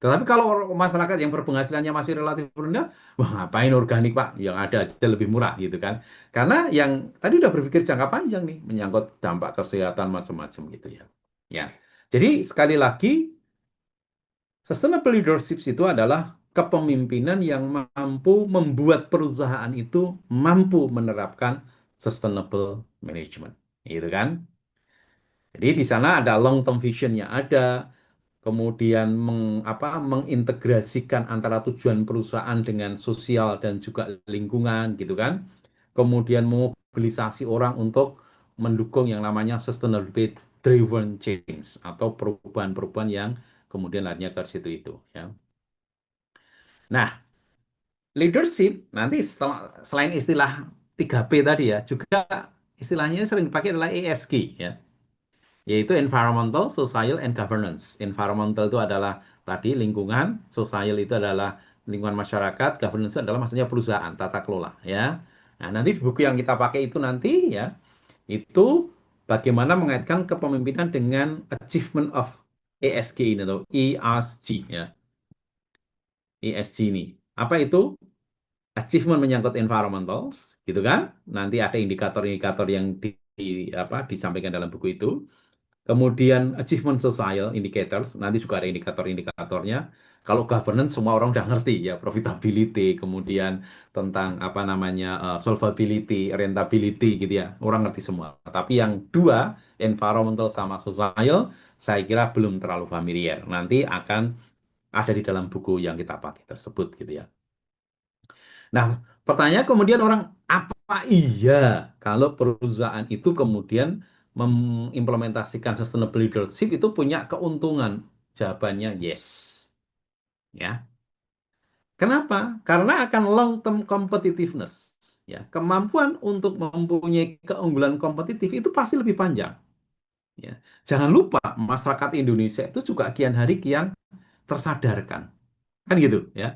Tetapi kalau masyarakat yang berpenghasilannya masih relatif rendah, wah ngapain organik Pak? Yang ada aja lebih murah gitu kan. Karena yang tadi udah berpikir jangka panjang nih, menyangkut dampak kesehatan macam-macam gitu ya. Ya. Jadi sekali lagi, sustainable leadership itu adalah kepemimpinan yang mampu membuat perusahaan itu mampu menerapkan sustainable management. Gitu kan? Jadi di sana ada long term vision-nya ada, kemudian mengintegrasikan antara tujuan perusahaan dengan sosial dan juga lingkungan gitu kan. Kemudian memobilisasi orang untuk mendukung yang namanya sustainability driven change atau perubahan-perubahan yang kemudian larinya ke situ itu ya. Nah, leadership nanti selain istilah 3P tadi ya, juga istilahnya sering dipakai adalah ESG ya. Yaitu environmental, social, and governance. Environmental itu adalah tadi lingkungan, social itu adalah lingkungan masyarakat, governance itu adalah maksudnya perusahaan, tata kelola ya. Nah, nanti di buku yang kita pakai itu nanti ya, itu bagaimana mengaitkan kepemimpinan dengan achievement of ESG ini atau ESG ya. ESG ini. Apa itu? Achievement menyangkut environmental gitu kan. Nanti ada indikator-indikator yang disampaikan dalam buku itu. Kemudian achievement social indicators, nanti juga ada indikator-indikatornya. Kalau governance semua orang udah ngerti ya, profitability, kemudian tentang solvability, rentability gitu ya, orang ngerti semua. Tapi yang dua, environmental sama social, saya kira belum terlalu familiar. Nanti akan ada di dalam buku yang kita pakai tersebut gitu ya. Nah, pertanyaan kemudian orang, apa iya kalau perusahaan itu kemudian mengimplementasikan sustainable leadership itu punya keuntungan? Jawabannya yes. Ya. Kenapa? Karena akan long term competitiveness. Ya, kemampuan untuk mempunyai keunggulan kompetitif itu pasti lebih panjang. Ya. Jangan lupa masyarakat Indonesia itu juga kian hari kian tersadarkan. Kan gitu ya.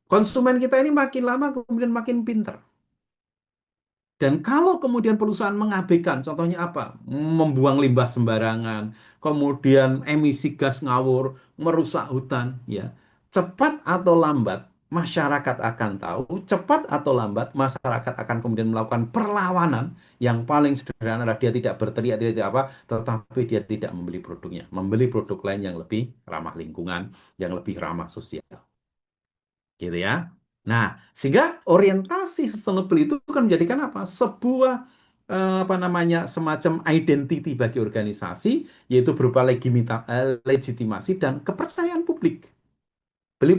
Konsumen kita ini makin lama kemudian makin pintar. Dan kalau kemudian perusahaan mengabaikan, contohnya apa? Membuang limbah sembarangan, kemudian emisi gas ngawur, merusak hutan, ya. Cepat atau lambat masyarakat akan tahu, cepat atau lambat masyarakat akan kemudian melakukan perlawanan yang paling sederhana adalah dia tidak berteriak, tidak apa, tetapi dia tidak membeli produknya, membeli produk lain yang lebih ramah lingkungan, yang lebih ramah sosial. Gitu ya. Nah, sehingga orientasi sustainable itu kan menjadikan apa? Sebuah semacam identity bagi organisasi, yaitu berupa legitimasi dan kepercayaan publik. Beli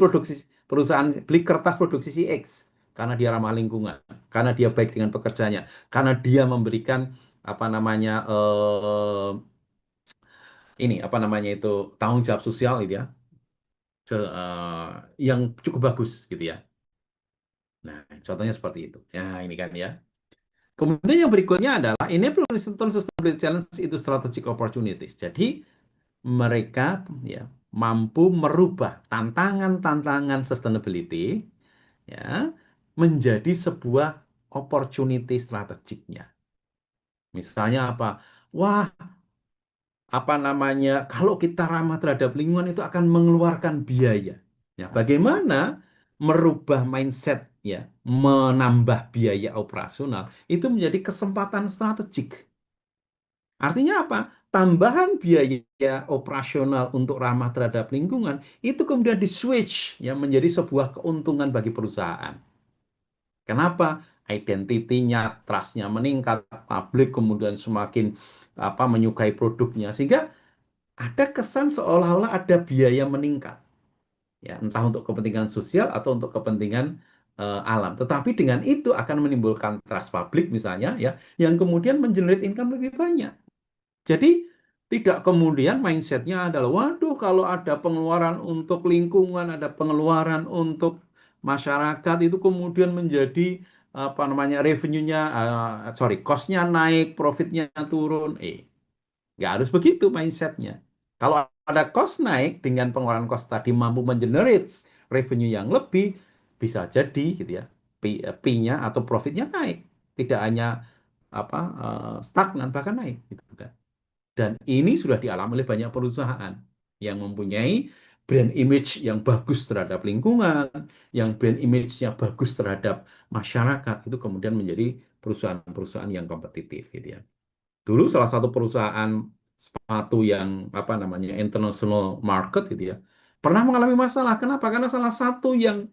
perusahaan, beli kertas produksi si X karena dia ramah lingkungan, karena dia baik dengan pekerjaannya, karena dia memberikan ini apa namanya itu tanggung jawab sosial gitu ya, yang cukup bagus gitu ya. Nah, contohnya seperti itu. Ya, ini kan ya. Kemudian yang berikutnya adalah enable horizontal sustainability challenge itu strategic opportunities. Jadi mereka ya mampu merubah tantangan-tantangan sustainability ya menjadi sebuah opportunity strategiknya. Misalnya apa? Wah, apa namanya? Kalau kita ramah terhadap lingkungan itu akan mengeluarkan biaya. Ya, bagaimana merubah mindset ya, menambah biaya operasional itu menjadi kesempatan strategik. Artinya apa? Tambahan biaya operasional untuk ramah terhadap lingkungan itu kemudian di-switch ya menjadi sebuah keuntungan bagi perusahaan. Kenapa? Identitinya, trust-nya meningkat, publik kemudian semakin menyukai produknya sehingga ada kesan seolah-olah ada biaya meningkat. Ya, entah untuk kepentingan sosial atau untuk kepentingan alam. Tetapi dengan itu akan menimbulkan trust publik misalnya ya, yang kemudian mengenerate income lebih banyak. Jadi tidak kemudian mindsetnya adalah, waduh kalau ada pengeluaran untuk lingkungan, ada pengeluaran untuk masyarakat itu kemudian menjadi apa namanya revenue-nya, cost-nya naik, profit-nya turun. Nggak harus begitu mindsetnya. Kalau ada cost naik dengan pengeluaran cost tadi mampu mengenerate revenue yang lebih, bisa jadi gitu ya, P-nya atau profitnya naik. Tidak hanya stagnan bahkan naik gitu kan. Dan ini sudah dialami oleh banyak perusahaan yang mempunyai brand image yang bagus terhadap lingkungan, yang brand image-nya bagus terhadap masyarakat, itu kemudian menjadi perusahaan-perusahaan yang kompetitif gitu ya. Dulu salah satu perusahaan sepatu yang apa namanya international market gitu ya, pernah mengalami masalah. Kenapa? Karena salah satu yang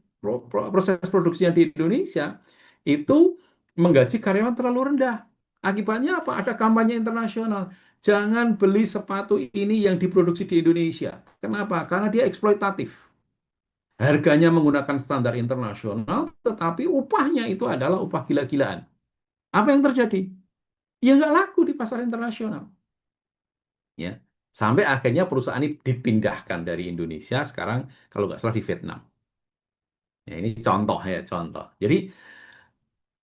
proses produksinya di Indonesia itu menggaji karyawan terlalu rendah. Akibatnya apa? Ada kampanye internasional. Jangan beli sepatu ini yang diproduksi di Indonesia. Kenapa? Karena dia eksploitatif. Harganya menggunakan standar internasional, tetapi upahnya itu adalah upah gila-gilaan. Apa yang terjadi? Ya nggak laku di pasar internasional. Ya, sampai akhirnya perusahaan ini dipindahkan dari Indonesia sekarang kalau nggak salah di Vietnam. Ya, ini contoh ya, contoh. Jadi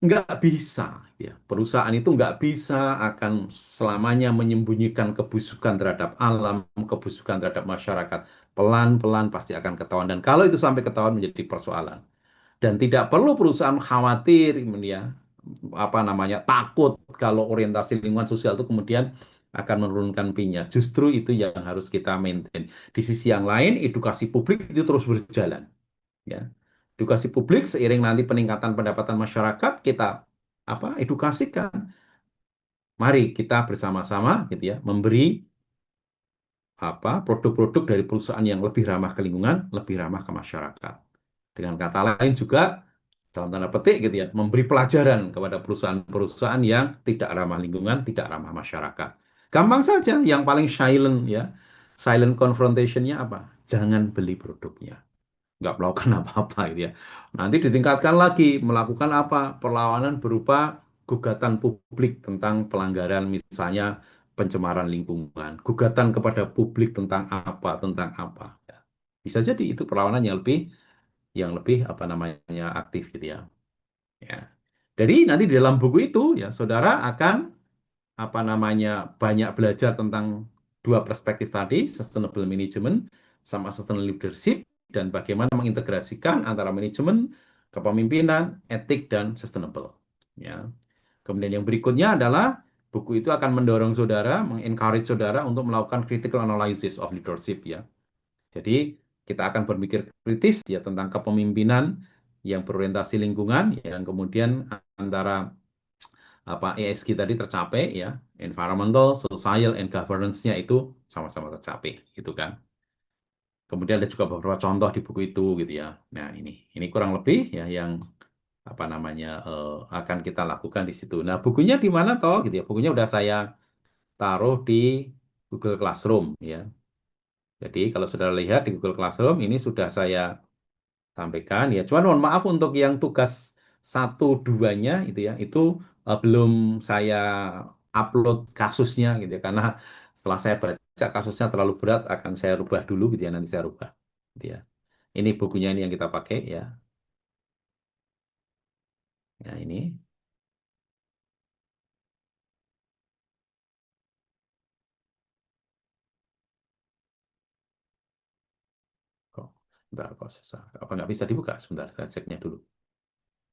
nggak bisa, ya. Perusahaan itu nggak bisa akan selamanya menyembunyikan kebusukan terhadap alam, kebusukan terhadap masyarakat. Pelan-pelan pasti akan ketahuan. Dan kalau itu sampai ketahuan menjadi persoalan. Dan tidak perlu perusahaan khawatir, ya, apa namanya, takut kalau orientasi lingkungan sosial itu kemudian akan menurunkan P-nya. Justru itu yang harus kita maintain. Di sisi yang lain, edukasi publik itu terus berjalan. Ya. Edukasi publik seiring nanti peningkatan pendapatan masyarakat, kita edukasikan. Mari kita bersama-sama gitu ya, memberi produk-produk dari perusahaan yang lebih ramah ke lingkungan, lebih ramah ke masyarakat. Dengan kata lain juga dalam tanda petik gitu ya, memberi pelajaran kepada perusahaan-perusahaan yang tidak ramah lingkungan, tidak ramah masyarakat. Gampang saja, yang paling silent ya, silent confrontation-nya apa? Jangan beli produknya. Nggak melakukan apa-apa gitu ya. Nanti ditingkatkan lagi, melakukan apa? Perlawanan berupa gugatan publik tentang pelanggaran misalnya pencemaran lingkungan, gugatan kepada publik tentang apa. Ya. Bisa jadi itu perlawanan yang lebih apa namanya aktif gitu ya. Ya. Jadi nanti di dalam buku itu ya saudara akan apa namanya banyak belajar tentang dua perspektif tadi, sustainable management sama sustainable leadership dan bagaimana mengintegrasikan antara manajemen, kepemimpinan, etik dan sustainable. Ya. Kemudian yang berikutnya adalah buku itu akan mendorong saudara, mengencourage saudara untuk melakukan critical analysis of leadership ya. Jadi kita akan berpikir kritis ya tentang kepemimpinan yang berorientasi lingkungan yang kemudian antara ESG tadi tercapai ya, environmental, social, and governance-nya itu sama-sama tercapai, gitu kan. Kemudian ada juga beberapa contoh di buku itu gitu ya. Nah ini kurang lebih ya yang apa namanya akan kita lakukan di situ. Nah bukunya di mana toh gitu ya? Bukunya udah saya taruh di Google Classroom ya. Jadi kalau sudah lihat di Google Classroom ini sudah saya sampaikan ya. Cuman mohon maaf untuk yang tugas 1-2-nya itu ya, itu belum saya upload kasusnya gitu ya, karena setelah saya baca kasusnya terlalu berat akan saya rubah dulu gitu ya, nanti saya rubah gitu ya. Ini bukunya ini yang kita pakai ya. Nah, ini. Kok, bentar, kok susah. Apa nggak bisa dibuka? Sebentar, saya ceknya dulu.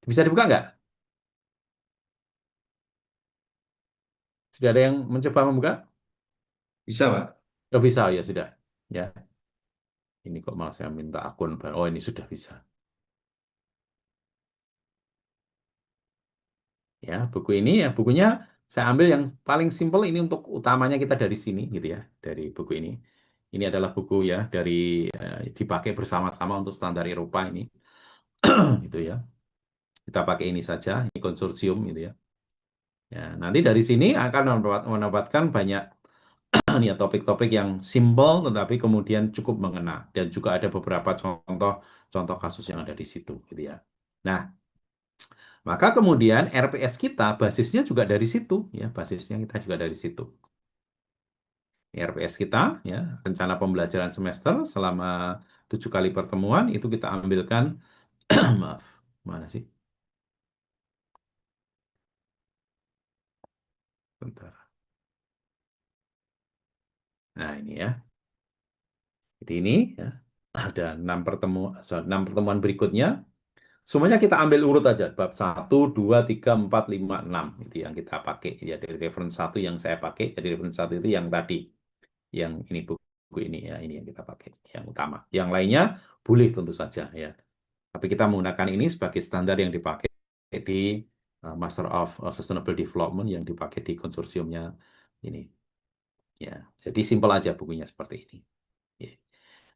Bisa dibuka nggak? Sudah ada yang mencoba membuka? Bisa, Pak. Oh, bisa, ya sudah. Ya, ini kok malah saya minta akun. Oh, ini sudah bisa. Ya, buku ini ya, bukunya saya ambil yang paling simpel ini untuk utamanya kita dari sini gitu ya, dari buku ini. Ini adalah buku ya dari dipakai bersama-sama untuk standar Eropa ini, gitu ya. Kita pakai ini saja, ini konsorsium gitu ya. Ya, nanti dari sini akan mendapatkan banyak ya topik-topik yang simpel tetapi kemudian cukup mengena dan juga ada beberapa contoh kasus yang ada di situ gitu ya. Nah, maka kemudian RPS kita basisnya juga dari situ ya, basisnya kita juga dari situ. RPS kita ya, rencana pembelajaran semester selama 7 kali pertemuan itu kita ambilkan maaf, mana sih? Bentar. Nah, ini ya. Jadi ini ya, ada 6 pertemuan berikutnya. Semuanya kita ambil urut aja, bab 1, 2, 3, 4, 5, 6. Itu yang kita pakai. Ya, dari reference 1 yang saya pakai, jadi reference 1 itu yang tadi. Yang ini buku ini ya, ini yang kita pakai, yang utama. Yang lainnya boleh tentu saja ya. Tapi kita menggunakan ini sebagai standar yang dipakai di Master of Sustainable Development yang dipakai di konsorsiumnya ini. Ya, jadi simpel aja bukunya seperti ini. Ya.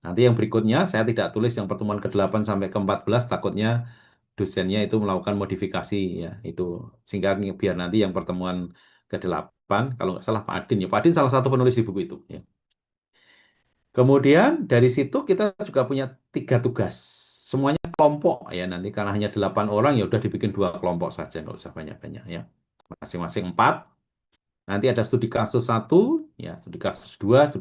Nanti yang berikutnya saya tidak tulis yang pertemuan ke-8 sampai ke-14 takutnya dosennya itu melakukan modifikasi ya itu sehingga biar nanti yang pertemuan ke-8 kalau nggak salah Pak Adin ya Pak Adin salah satu penulis di buku itu ya. Kemudian dari situ kita juga punya 3 tugas semuanya kelompok ya nanti karena hanya 8 orang ya udah dibikin 2 kelompok saja nggak usah banyak-banyak ya masing-masing 4. Nanti ada studi kasus 1 ya studi kasus 2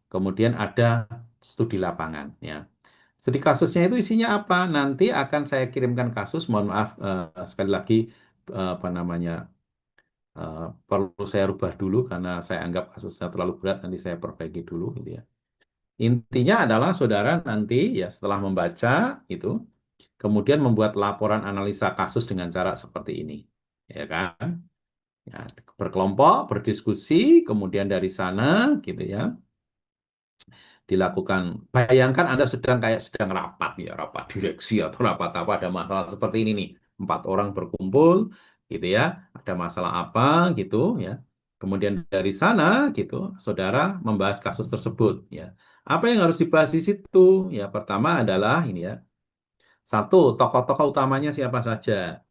kemudian ada studi lapangan ya. Studi kasusnya itu isinya apa? Nanti akan saya kirimkan kasus. Mohon maaf sekali lagi apa namanya perlu saya rubah dulu karena saya anggap kasusnya terlalu berat. Nanti saya perbaiki dulu, gitu ya. Intinya adalah saudara nanti ya setelah membaca itu, kemudian membuat laporan analisa kasus dengan cara seperti ini, ya kan? Ya, berkelompok, berdiskusi, kemudian dari sana, gitu ya. Dilakukan. Bayangkan Anda sedang rapat ya, rapat direksi atau rapat apa ada masalah seperti ini nih. 4 orang berkumpul gitu ya, ada masalah apa gitu ya. Kemudian dari sana gitu, saudara membahas kasus tersebut ya. Apa yang harus dibahas di situ? Ya, pertama adalah ini ya. 1, tokoh-tokoh utamanya siapa saja?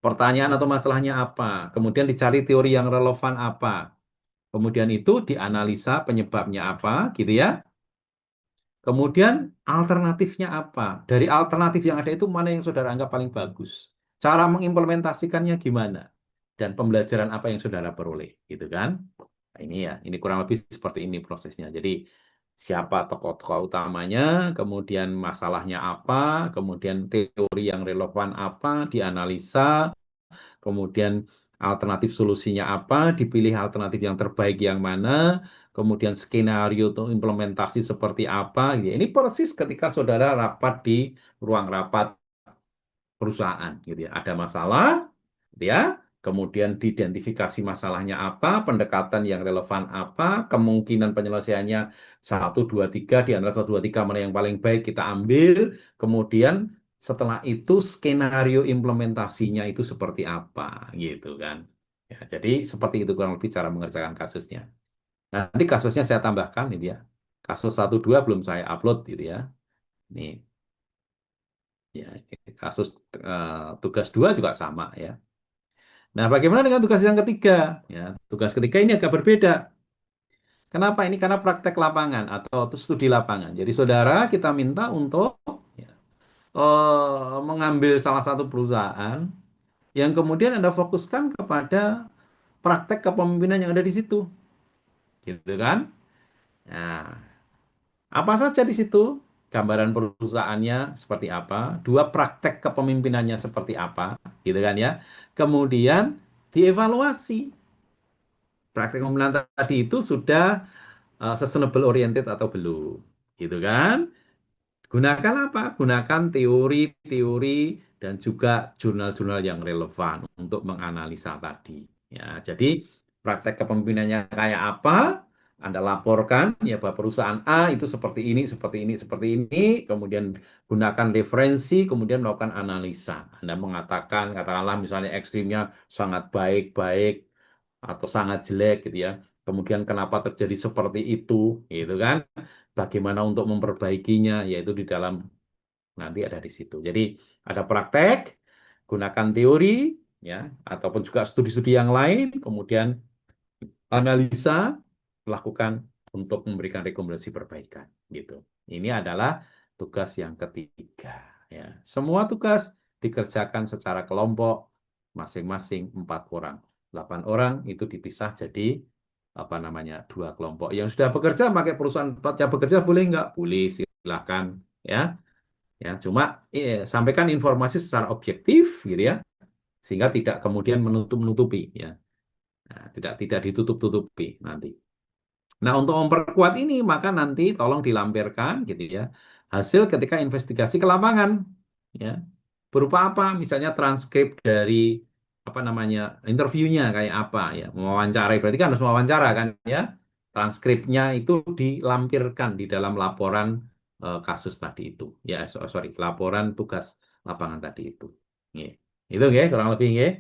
Pertanyaan atau masalahnya apa? Kemudian dicari teori yang relevan apa? Kemudian itu dianalisa penyebabnya apa gitu ya. Kemudian alternatifnya apa? Dari alternatif yang ada itu mana yang saudara anggap paling bagus? Cara mengimplementasikannya gimana? Dan pembelajaran apa yang saudara peroleh, gitu kan? Nah, ini ya, ini kurang lebih seperti ini prosesnya. Jadi siapa tokoh-tokoh utamanya, kemudian masalahnya apa, kemudian teori yang relevan apa, dianalisa, kemudian alternatif solusinya apa, dipilih alternatif yang terbaik yang mana, kemudian skenario untuk implementasi seperti apa. Ya, ini persis ketika saudara rapat di ruang rapat perusahaan, gitu ya. Ada masalah, gitu ya. Kemudian diidentifikasi masalahnya apa, pendekatan yang relevan apa, kemungkinan penyelesaiannya 1, 2, 3, di antara 1, 2, 3 mana yang paling baik kita ambil, kemudian setelah itu skenario implementasinya itu seperti apa, gitu kan. Ya, jadi seperti itu kurang lebih cara mengerjakan kasusnya. Nanti kasusnya saya tambahkan, gitu ya. Kasus 1, 2 belum saya upload, gitu ya. Nih, ya, kasus tugas 2 juga sama, ya. Nah, bagaimana dengan tugas yang ketiga? Ya, tugas ketiga ini agak berbeda. Kenapa? Ini karena praktek lapangan atau studi lapangan. Jadi, saudara kita minta untuk ya, mengambil salah satu perusahaan yang kemudian Anda fokuskan kepada praktek kepemimpinan yang ada di situ. Gitu kan? Nah, apa saja di situ? Gambaran perusahaannya seperti apa? Dua, praktek kepemimpinannya seperti apa, gitu kan ya. Kemudian dievaluasi. Praktek kepemimpinan tadi itu sudah sustainable oriented atau belum, gitu kan? Gunakan apa? Gunakan teori-teori dan juga jurnal-jurnal yang relevan untuk menganalisa tadi. Ya, jadi praktek kepemimpinannya kayak apa? Anda laporkan ya bahwa perusahaan A itu seperti ini, seperti ini, seperti ini. Kemudian gunakan referensi, kemudian melakukan analisa. Anda mengatakan, katakanlah misalnya ekstrimnya sangat baik-baik atau sangat jelek gitu ya. Kemudian kenapa terjadi seperti itu, gitu kan? Bagaimana untuk memperbaikinya, yaitu di dalam nanti ada di situ. Jadi ada praktek, gunakan teori, ya, ataupun juga studi-studi yang lain, kemudian analisa, lakukan untuk memberikan rekomendasi perbaikan, gitu. Ini adalah tugas yang ketiga. Ya, semua tugas dikerjakan secara kelompok, masing-masing 4 orang. 8 orang itu dipisah jadi apa namanya 2 kelompok. Yang sudah bekerja pakai perusahaan tempatnya bekerja boleh nggak? Boleh, silahkan ya. Ya, cuma sampaikan informasi secara objektif gitu ya, sehingga tidak kemudian menutup-nutupi ya. Nah, tidak ditutup-tutupi nanti. Nah, untuk memperkuat ini maka nanti tolong dilampirkan gitu ya hasil ketika investigasi ke lapangan ya. Berupa apa? Misalnya transkrip dari apa namanya interviewnya kayak apa ya, mewawancarai berarti kan harus mewawancara kan ya. Transkripnya itu dilampirkan di dalam laporan kasus tadi itu. Ya, sorry, laporan tugas lapangan tadi itu. Nggih. Itu nggih kurang lebih nggih.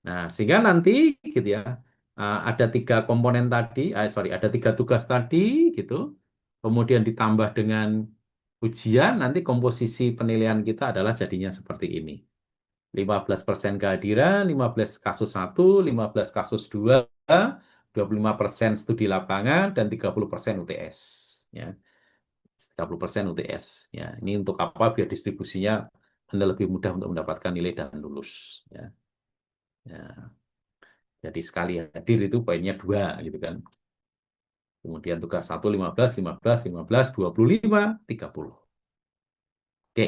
Nah, sehingga nanti gitu ya, ada 3 komponen tadi, sorry, ada 3 tugas tadi gitu. Kemudian ditambah dengan ujian, nanti komposisi penilaian kita adalah jadinya seperti ini. 15% kehadiran, 15 kasus 1, 15 kasus 2, 25% studi lapangan, dan 30% UTS. Ya. 30% UTS. Ya. Ini untuk apa? Biar distribusinya Anda lebih mudah untuk mendapatkan nilai dan lulus. Ya. Ya. Jadi sekali hadir itu poinnya 2 gitu kan. Kemudian tugas 1 15, 15, 15, 25, 30. Oke.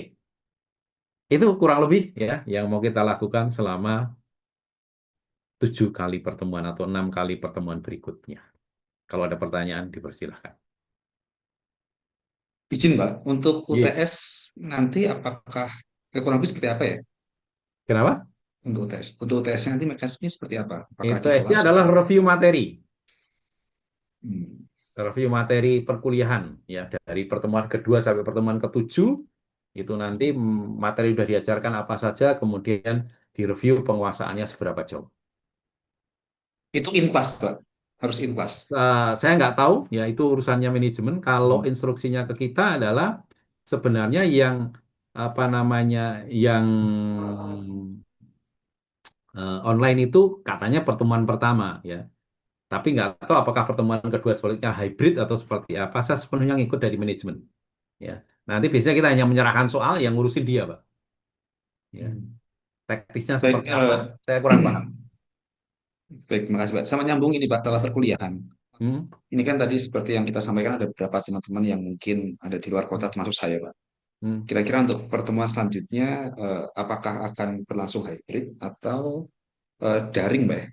Itu kurang lebih ya yang mau kita lakukan selama 7 kali pertemuan atau 6 kali pertemuan berikutnya. Kalau ada pertanyaan dipersilahkan. Izin, Mbak, untuk Iya. UTS nanti apakah kurang lebih seperti apa ya? Kenapa? Untuk UTS. Untuk UTS nanti mekanismenya seperti apa? Apakah Itu dikelas adalah atau review materi. Hmm. Review materi perkuliahan ya dari pertemuan kedua sampai pertemuan ketujuh itu nanti materi sudah diajarkan apa saja, kemudian direview penguasaannya seberapa jauh. Itu in class, Mbak. Harus in class. Saya nggak tahu ya itu urusannya manajemen. Kalau instruksinya ke kita adalah sebenarnya yang apa namanya yang online itu katanya pertemuan pertama ya. Tapi nggak tahu apakah pertemuan kedua sebaliknya hybrid atau seperti apa. Saya sepenuhnya ngikut dari manajemen. Ya, nanti biasanya kita hanya menyerahkan soal yang ngurusin dia, Pak. Ya, teknisnya Baik, seperti apa? Saya kurang paham. baik, terima kasih, Pak. Sama nyambung ini, Pak, soal perkuliahan. Hmm, Ini kan tadi seperti yang kita sampaikan ada beberapa teman-teman yang mungkin ada di luar kota termasuk saya, Pak. hmm. Kira-kira untuk pertemuan selanjutnya, apakah akan berlangsung hybrid atau daring, Mbak?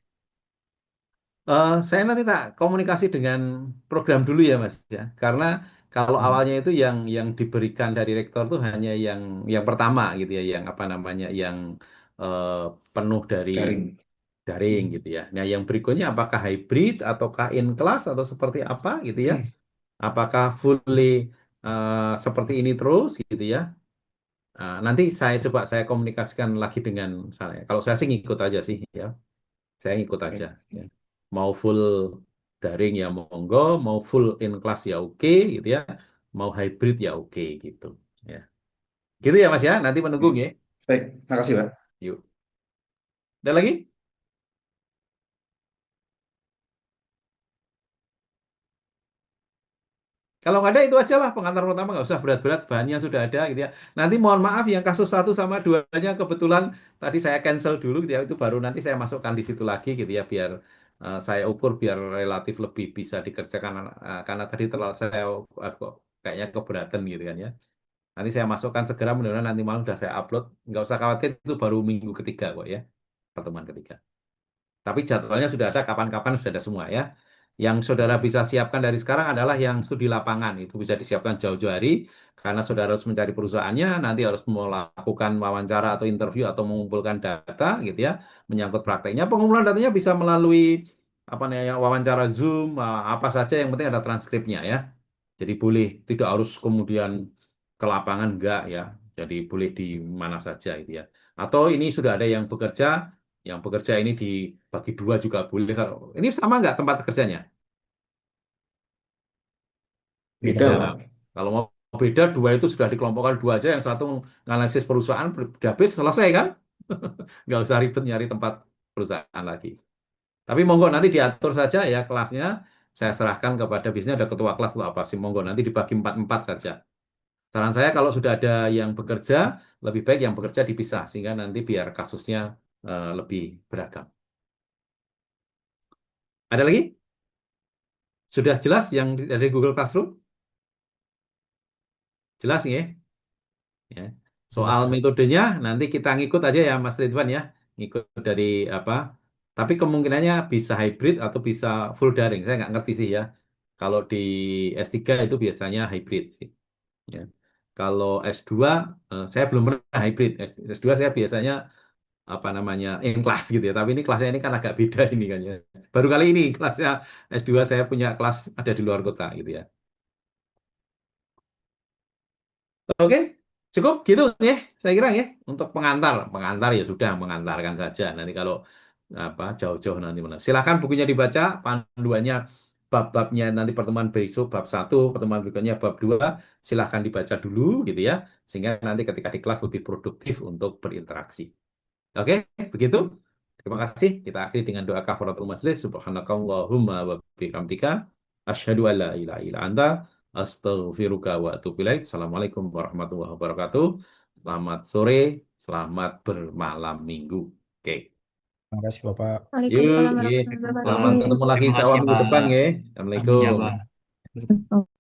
Saya nanti tak komunikasi dengan program dulu ya, Mas. Ya, karena kalau awalnya itu yang diberikan dari rektor tuh hanya yang pertama gitu ya, yang apa namanya, yang eh, penuh dari Daring. daring gitu ya. Nah, yang berikutnya apakah hybrid ataukah in class atau seperti apa gitu ya? Apakah fully seperti ini terus gitu ya? Nanti saya komunikasikan lagi dengan saya. Kalau saya sih ngikut aja sih ya. Saya ngikut aja. Ya. Mau full daring ya monggo, mau full in class ya oke gitu ya. Mau hybrid ya oke gitu. Ya. Gitu ya Mas ya. Nanti menunggu ya. Baik, terima kasih, Pak. Yuk. Ada lagi? Kalau nggak ada itu aja lah pengantar pertama, nggak usah berat-berat, bahannya sudah ada gitu ya. Nanti mohon maaf yang kasus 1 sama 2-nya kebetulan tadi saya cancel dulu gitu ya, itu baru nanti saya masukkan di situ lagi gitu ya biar saya ukur biar relatif lebih bisa dikerjakan karena tadi terlalu saya kok kayaknya keberatan gitu kan ya. Nanti saya masukkan segera, mudah-mudahan nanti malam sudah saya upload. Nggak usah khawatir, itu baru minggu ketiga kok ya, pertemuan ketiga. Tapi jadwalnya sudah ada, kapan-kapan sudah ada semua ya. Yang saudara bisa siapkan dari sekarang adalah yang studi lapangan. Itu bisa disiapkan jauh-jauh hari, karena saudara harus mencari perusahaannya, nanti harus melakukan wawancara atau interview atau mengumpulkan data gitu ya, menyangkut prakteknya. Pengumpulan datanya bisa melalui apa namanya wawancara Zoom, apa saja yang penting ada transkripnya ya. Jadi boleh, tidak harus kemudian ke lapangan enggak ya. Jadi boleh di mana saja itu ya. Atau ini sudah ada yang bekerja ini dibagi dua juga boleh. Ini sama nggak tempat kerjanya? Beda, Beda. Pak. Kalau mau beda, dua itu sudah dikelompokkan dua aja. Yang satu analisis perusahaan, udah habis, selesai kan? Nggak usah ribet nyari tempat perusahaan lagi. Tapi monggo nanti diatur saja ya kelasnya. Saya serahkan kepada, biasanya ada ketua kelas atau apa sih. Monggo nanti dibagi 4-4 saja. Saran saya kalau sudah ada yang bekerja, lebih baik yang bekerja dipisah. Sehingga nanti biar kasusnya lebih beragam. Ada lagi? Sudah jelas yang dari Google Classroom? Jelas ya? Ya. Soal Jelas, Pak. metodenya nanti kita ngikut aja ya Mas Ridwan ya. Ngikut dari apa. Tapi kemungkinannya bisa hybrid atau bisa full daring. Saya nggak ngerti sih ya. Kalau di S3 itu biasanya hybrid sih. Ya. Kalau S2 saya belum pernah hybrid. S2 saya biasanya apa namanya in kelas gitu ya. Tapi ini kelasnya ini kan agak beda ini kan ya. Baru kali ini kelasnya S2 saya punya kelas ada di luar kota gitu ya. Oke, cukup gitu ya, saya kira ya. Untuk pengantar ya sudah mengantarkan saja. Nanti kalau apa jauh-jauh nanti mana. Silakan bukunya dibaca, panduannya bab-babnya nanti pertemuan besok bab 1, pertemuan berikutnya bab 2, silakan dibaca dulu gitu ya. Sehingga nanti ketika di kelas lebih produktif untuk berinteraksi. Oke, begitu. Terima kasih. Kita akhiri dengan doa kafaratul majelis. Subhanakallahumma wa bihamdika asyhadu an la ilaha illa anta astaghfiruka wa atubu ilaik. Assalamualaikum warahmatullahi wabarakatuh. Selamat sore, selamat bermalam minggu. Oke. Terima kasih, Bapak. Yuk, Waalaikumsalam nggih. warahmatullahi Selamat wabarakatuh. ketemu lagi Terima insya kasih, Allah minggu depan Pak. nggih. Amin ya, Assalamualaikum. Pak.